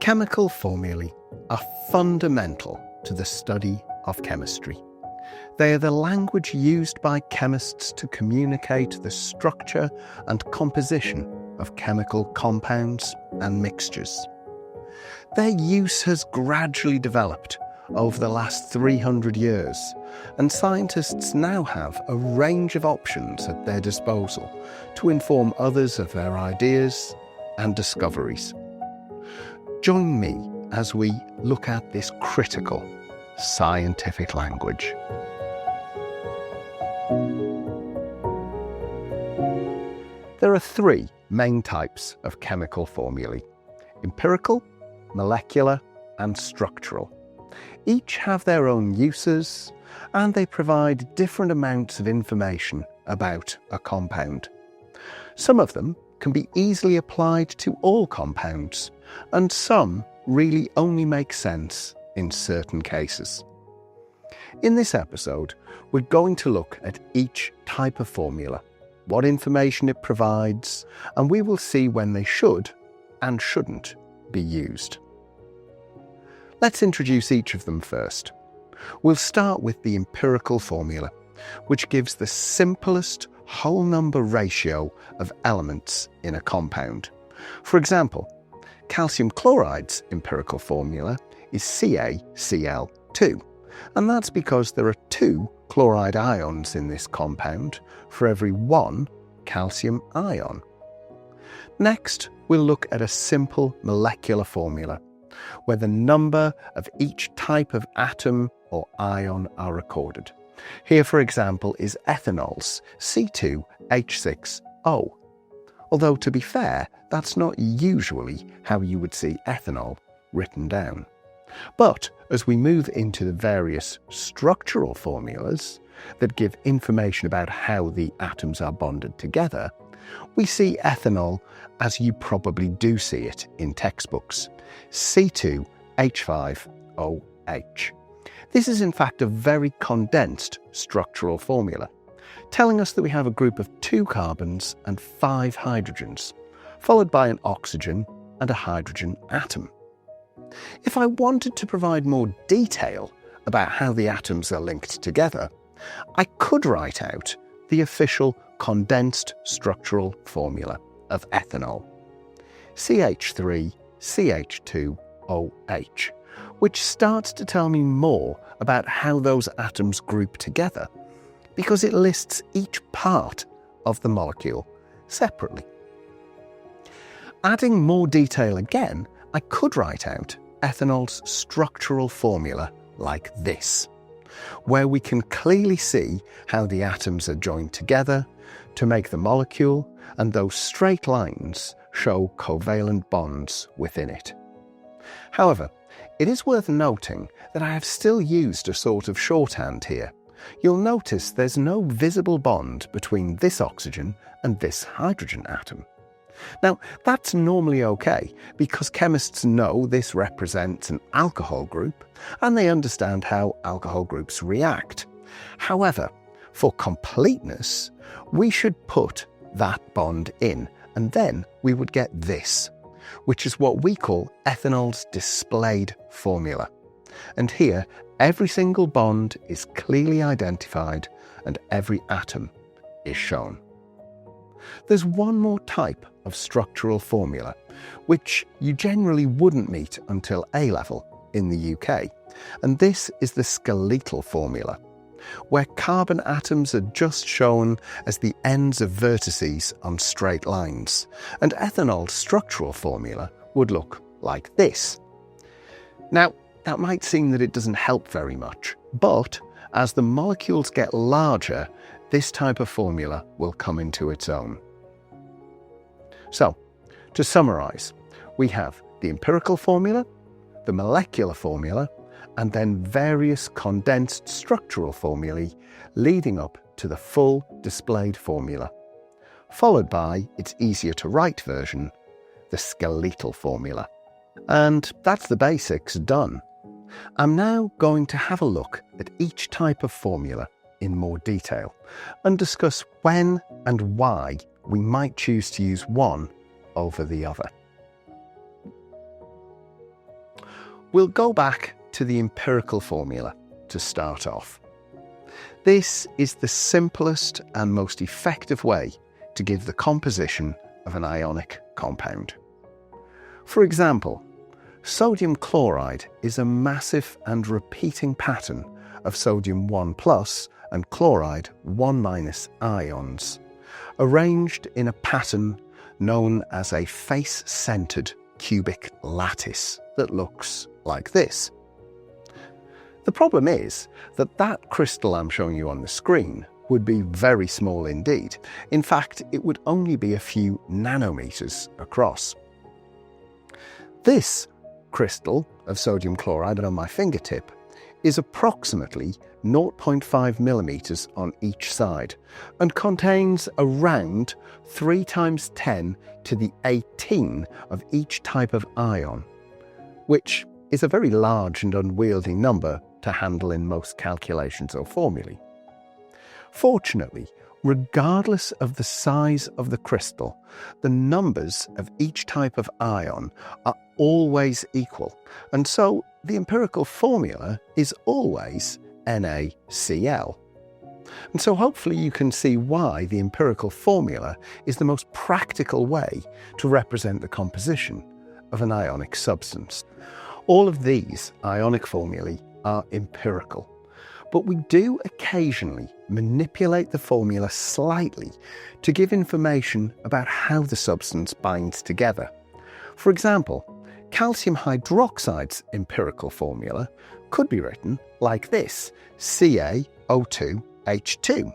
Chemical formulae are fundamental to the study of chemistry. They are the language used by chemists to communicate the structure and composition of chemical compounds and mixtures. Their use has gradually developed over the last 300 years, and scientists now have a range of options at their disposal to inform others of their ideas and discoveries. Join me as we look at this critical scientific language. There are three main types of chemical formulae: empirical, molecular, and structural. Each have their own uses, and they provide different amounts of information about a compound. Some of them can be easily applied to all compounds, and some really only make sense in certain cases. In this episode, we're going to look at each type of formula, what information it provides, and we will see when they should and shouldn't be used. Let's introduce each of them first. We'll start with the empirical formula, which gives the simplest whole number ratio of elements in a compound. For example, calcium chloride's empirical formula is CaCl2, and that's because there are 2 chloride ions in this compound for every 1 calcium ion. Next, we'll look at a simple molecular formula, where the number of each type of atom or ion are recorded. Here, for example, is ethanol's C2H6O. Although, to be fair, that's not usually how you would see ethanol written down. But as we move into the various structural formulas that give information about how the atoms are bonded together, we see ethanol as you probably do see it in textbooks, C2H5OH. This is in fact a very condensed structural formula, telling us that we have a group of 2 carbons and 5 hydrogens, followed by an oxygen and a hydrogen atom. If I wanted to provide more detail about how the atoms are linked together, I could write out the official condensed structural formula of ethanol, CH3CH2OH, which starts to tell me more about how those atoms group together, because it lists each part of the molecule separately. Adding more detail again, I could write out ethanol's structural formula like this, where we can clearly see how the atoms are joined together to make the molecule, and those straight lines show covalent bonds within it. However, it is worth noting that I have still used a sort of shorthand here. You'll notice there's no visible bond between this oxygen and this hydrogen atom. Now, that's normally okay, because chemists know this represents an alcohol group, and they understand how alcohol groups react. However, for completeness, we should put that bond in, and then we would get this, which is what we call ethanol's displayed formula. And here, every single bond is clearly identified and every atom is shown. There's one more type of structural formula, which you generally wouldn't meet until A-level in the UK, and this is the skeletal formula, where carbon atoms are just shown as the ends of vertices on straight lines, and ethanol's structural formula would look like this. Now, that might seem that it doesn't help very much, but as the molecules get larger, this type of formula will come into its own. So, to summarise, we have the empirical formula, the molecular formula, and then various condensed structural formulae leading up to the full displayed formula, followed by its easier to write version, the skeletal formula. And that's the basics done. I'm now going to have a look at each type of formula in more detail and discuss when and why we might choose to use one over the other. We'll go back to the empirical formula to start off. This is the simplest and most effective way to give the composition of an ionic compound. For example, sodium chloride is a massive and repeating pattern of sodium 1+ and chloride 1- ions, arranged in a pattern known as a face-centered cubic lattice that looks like this. The problem is that that crystal I'm showing you on the screen would be very small indeed. In fact, it would only be a few nanometers across. This crystal of sodium chloride on my fingertip is approximately 0.5 millimeters on each side and contains around 3 × 10⁻18 of each type of ion, which is a very large and unwieldy number to handle in most calculations or formulae. Fortunately, regardless of the size of the crystal, the numbers of each type of ion are always equal, and so the empirical formula is always NaCl. And so hopefully you can see why the empirical formula is the most practical way to represent the composition of an ionic substance. All of these ionic formulae are empirical, but we do occasionally manipulate the formula slightly to give information about how the substance binds together. For example, calcium hydroxide's empirical formula could be written like this, CaO2H2.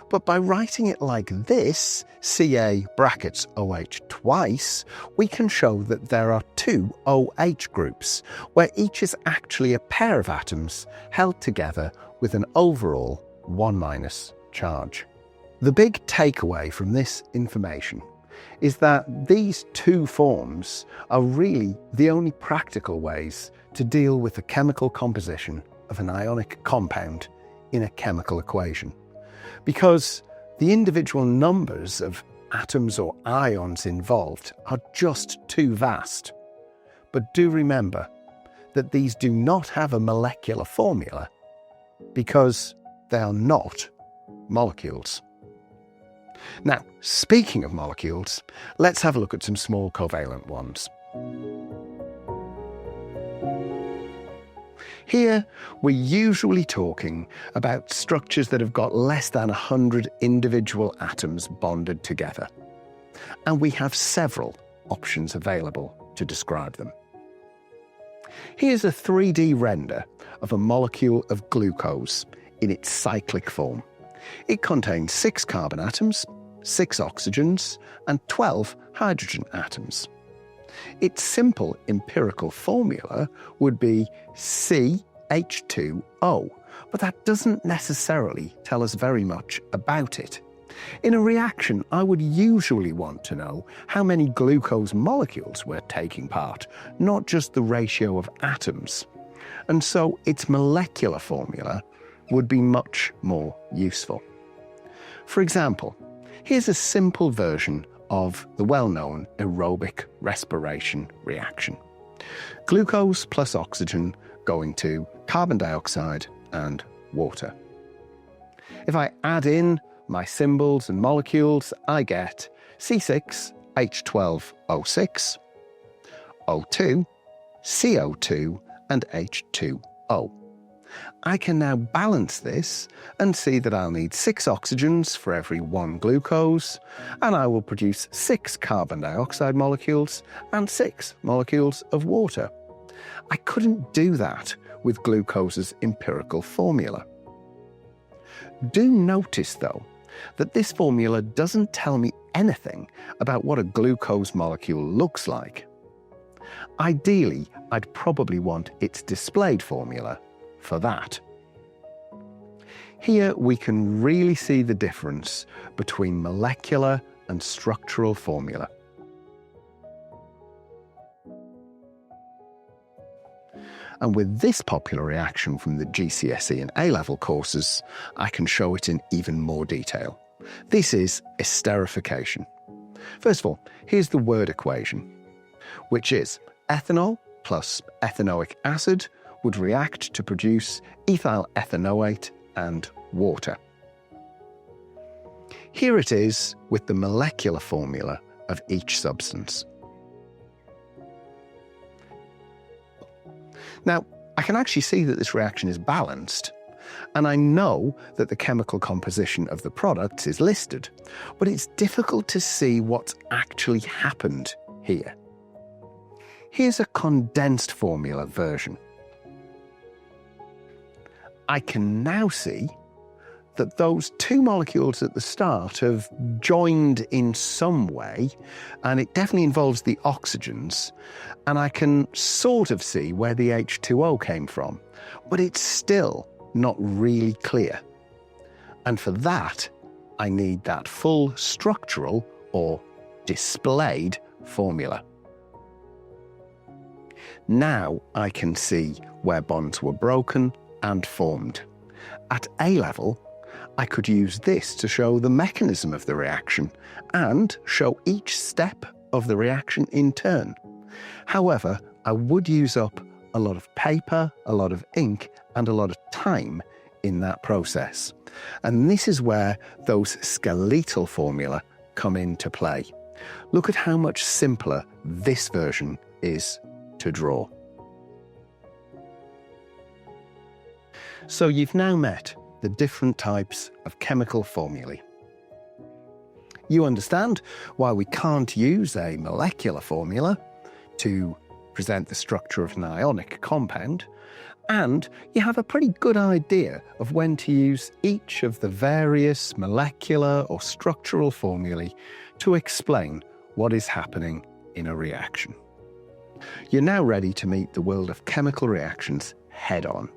But by writing it like this, Ca(OH) twice, we can show that there are 2 OH groups, where each is actually a pair of atoms held together with an overall 1- charge. The big takeaway from this information is that these two forms are really the only practical ways to deal with the chemical composition of an ionic compound in a chemical equation, because the individual numbers of atoms or ions involved are just too vast. But do remember that these do not have a molecular formula because they are not molecules. Now, speaking of molecules, let's have a look at some small covalent ones. Here, we're usually talking about structures that have got less than 100 individual atoms bonded together. And we have several options available to describe them. Here's a 3D render of a molecule of glucose in its cyclic form. It contains 6 carbon atoms, 6 oxygens, and 12 hydrogen atoms. Its simple empirical formula would be CH2O, but that doesn't necessarily tell us very much about it. In a reaction, I would usually want to know how many glucose molecules were taking part, not just the ratio of atoms. And so its molecular formula would be much more useful. For example, here's a simple version of the well-known aerobic respiration reaction. Glucose plus oxygen going to carbon dioxide and water. If I add in my symbols and molecules, I get C6H12O6, O2, CO2, and H2O. I can now balance this and see that I'll need 6 oxygens for every 1 glucose, and I will produce 6 carbon dioxide molecules and 6 molecules of water. I couldn't do that with glucose's empirical formula. Do notice, though, that this formula doesn't tell me anything about what a glucose molecule looks like. Ideally, I'd probably want its displayed formula for that. Here we can really see the difference between molecular and structural formula. And with this popular reaction from the GCSE and A-level courses, I can show it in even more detail. This is esterification. First of all, here's the word equation, which is ethanol plus ethanoic acid would react to produce ethyl ethanoate and water. Here it is with the molecular formula of each substance. Now, I can actually see that this reaction is balanced, and I know that the chemical composition of the products is listed, but it's difficult to see what's actually happened here. Here's a condensed formula version. I can now see that those two molecules at the start have joined in some way, and it definitely involves the oxygens, and I can sort of see where the H2O came from, but it's still not really clear. And for that, I need that full structural or displayed formula. Now I can see where bonds were broken and formed. At A level, I could use this to show the mechanism of the reaction and show each step of the reaction in turn. However, I would use up a lot of paper, a lot of ink, and a lot of time in that process. And this is where those skeletal formula come into play. Look at how much simpler this version is to draw. So you've now met the different types of chemical formulae. You understand why we can't use a molecular formula to present the structure of an ionic compound, and you have a pretty good idea of when to use each of the various molecular or structural formulae to explain what is happening in a reaction. You're now ready to meet the world of chemical reactions head-on.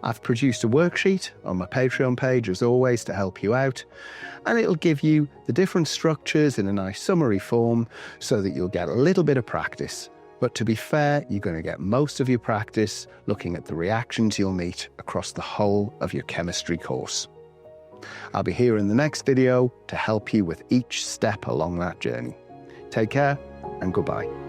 I've produced a worksheet on my Patreon page, as always, to help you out, and it'll give you the different structures in a nice summary form so that you'll get a little bit of practice. But to be fair, you're going to get most of your practice looking at the reactions you'll meet across the whole of your chemistry course. I'll be here in the next video to help you with each step along that journey. Take care and goodbye.